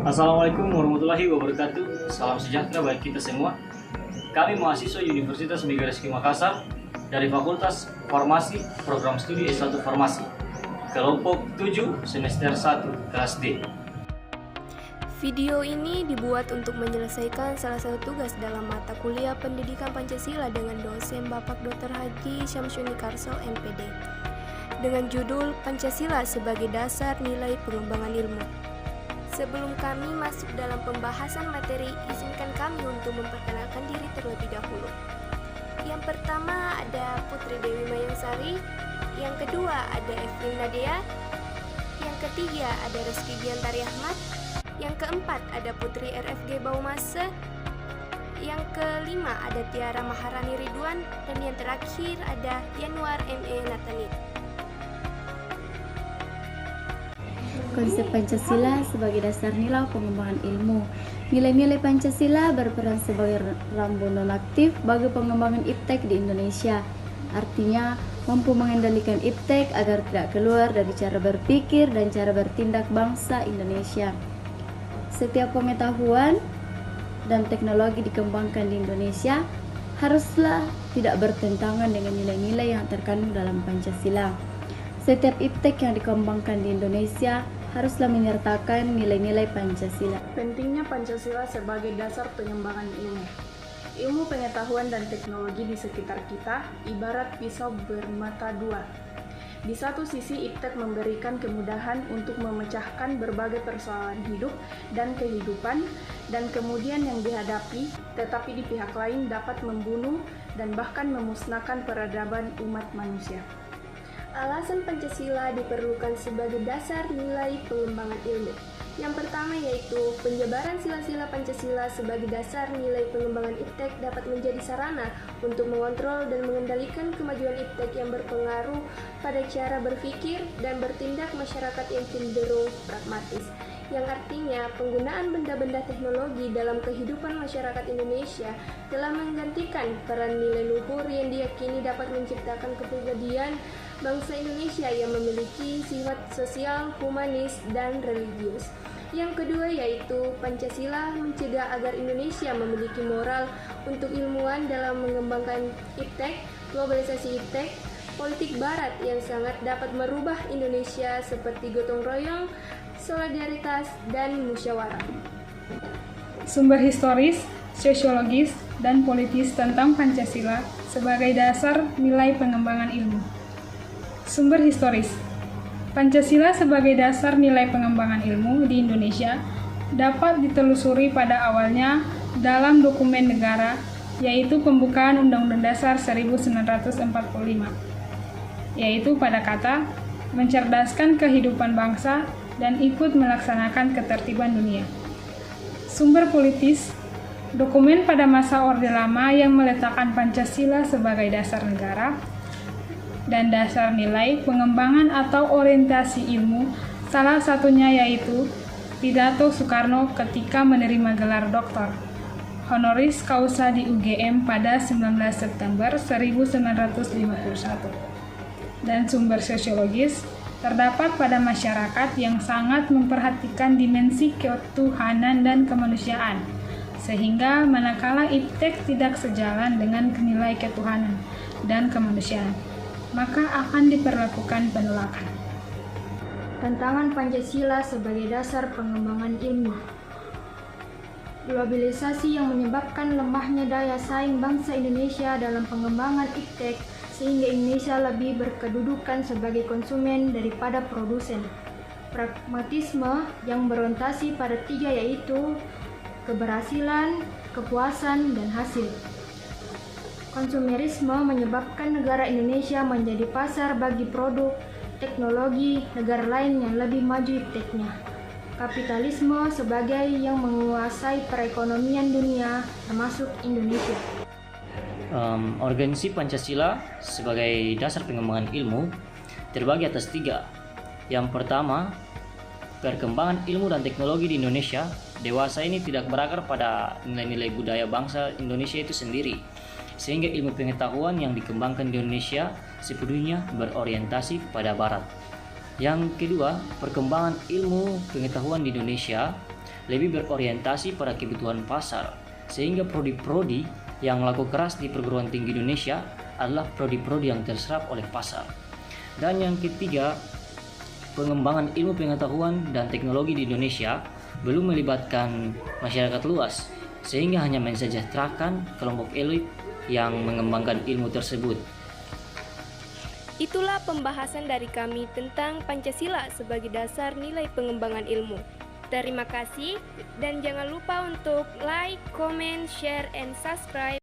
Assalamualaikum warahmatullahi wabarakatuh. Salam sejahtera bagi kita semua. Kami mahasiswa Universitas Mega Rizky Makassar dari Fakultas Farmasi Program Studi S1 Farmasi, kelompok 7 semester 1 kelas D. Video ini dibuat untuk menyelesaikan salah satu tugas dalam mata kuliah Pendidikan Pancasila dengan dosen Bapak Dr. Haji Syamsuni Karso, MPD, dengan judul Pancasila sebagai Dasar Nilai Pengembangan Ilmu. Sebelum kami masuk dalam pembahasan materi, izinkan kami untuk memperkenalkan diri terlebih dahulu. Yang pertama ada Putri Dewi Mayangsari, yang kedua ada Evelyn Nadia, yang ketiga ada Reski Giantari Ahmad, yang keempat ada Putri RFG Baumase, yang kelima ada Tiara Maharani Ridwan, dan yang terakhir ada Yanuar ME Natani. Konsep Pancasila sebagai dasar nilai pengembangan ilmu. Nilai-nilai Pancasila berperan sebagai rambu nonaktif bagi pengembangan iptek di Indonesia. Artinya, mampu mengendalikan iptek agar tidak keluar dari cara berpikir dan cara bertindak bangsa Indonesia. Setiap pengetahuan dan teknologi dikembangkan di Indonesia haruslah tidak bertentangan dengan nilai-nilai yang terkandung dalam Pancasila. Setiap iptek yang dikembangkan di Indonesia haruslah menyertakan nilai-nilai Pancasila. Pentingnya Pancasila sebagai dasar pengembangan ilmu. Ilmu pengetahuan dan teknologi di sekitar kita ibarat pisau bermata dua. Di satu sisi, iptek memberikan kemudahan untuk memecahkan berbagai persoalan hidup dan kehidupan, dan kemudian yang dihadapi, tetapi di pihak lain dapat membunuh dan bahkan memusnahkan peradaban umat manusia. Alasan Pancasila diperlukan sebagai dasar nilai pengembangan ilmu. Yang pertama yaitu penyebaran sila-sila Pancasila sebagai dasar nilai pengembangan iptek dapat menjadi sarana untuk mengontrol dan mengendalikan kemajuan iptek yang berpengaruh pada cara berpikir dan bertindak masyarakat yang cenderung pragmatis, yang artinya penggunaan benda-benda teknologi dalam kehidupan masyarakat Indonesia telah menggantikan peran nilai luhur yang diyakini dapat menciptakan kepribadian bangsa Indonesia yang memiliki sifat sosial, humanis, dan religius. Yang kedua yaitu Pancasila mencegah agar Indonesia memiliki moral untuk ilmuwan dalam mengembangkan iptek, globalisasi iptek, politik barat yang sangat dapat merubah Indonesia seperti gotong royong, solidaritas, dan musyawarah. Sumber historis, sosiologis, dan politis tentang Pancasila sebagai dasar nilai pengembangan ilmu. Sumber historis. Pancasila sebagai dasar nilai pengembangan ilmu di Indonesia dapat ditelusuri pada awalnya dalam dokumen negara, yaitu pembukaan Undang-Undang Dasar 1945, yaitu pada kata mencerdaskan kehidupan bangsa dan ikut melaksanakan ketertiban dunia. Sumber politis. Dokumen pada masa Orde Lama yang meletakkan Pancasila sebagai dasar negara dan dasar nilai pengembangan atau orientasi ilmu, salah satunya yaitu pidato Soekarno ketika menerima gelar doktor honoris causa di UGM pada 19 September 1951. Dan sumber sosiologis terdapat pada masyarakat yang sangat memperhatikan dimensi ketuhanan dan kemanusiaan, sehingga manakala iptek tidak sejalan dengan nilai ketuhanan dan kemanusiaan, maka akan diperlakukan penolakan. Tantangan Pancasila sebagai dasar pengembangan ilmu. Globalisasi yang menyebabkan lemahnya daya saing bangsa Indonesia dalam pengembangan iptek sehingga Indonesia lebih berkedudukan sebagai konsumen daripada produsen. Pragmatisme yang berorientasi pada tiga yaitu keberhasilan, kepuasan, dan hasil. Konsumerisme menyebabkan negara Indonesia menjadi pasar bagi produk teknologi negara lain yang lebih maju ipteknya. Kapitalisme sebagai yang menguasai perekonomian dunia termasuk Indonesia. Organisasi Pancasila sebagai dasar pengembangan ilmu terbagi atas 3. Yang pertama, perkembangan ilmu dan teknologi di Indonesia dewasa ini tidak berakar pada nilai-nilai budaya bangsa Indonesia itu sendiri, sehingga ilmu pengetahuan yang dikembangkan di Indonesia sepenuhnya berorientasi pada Barat. Yang kedua, perkembangan ilmu pengetahuan di Indonesia lebih berorientasi pada kebutuhan pasar, sehingga prodi-prodi yang laku keras di perguruan tinggi Indonesia adalah prodi-prodi yang terserap oleh pasar. Dan yang ketiga, pengembangan ilmu pengetahuan dan teknologi di Indonesia belum melibatkan masyarakat luas, sehingga hanya mensejahterakan kelompok elit yang mengembangkan ilmu tersebut. Itulah pembahasan dari kami tentang Pancasila sebagai dasar nilai pengembangan ilmu. Terima kasih dan jangan lupa untuk like, comment, share, and subscribe.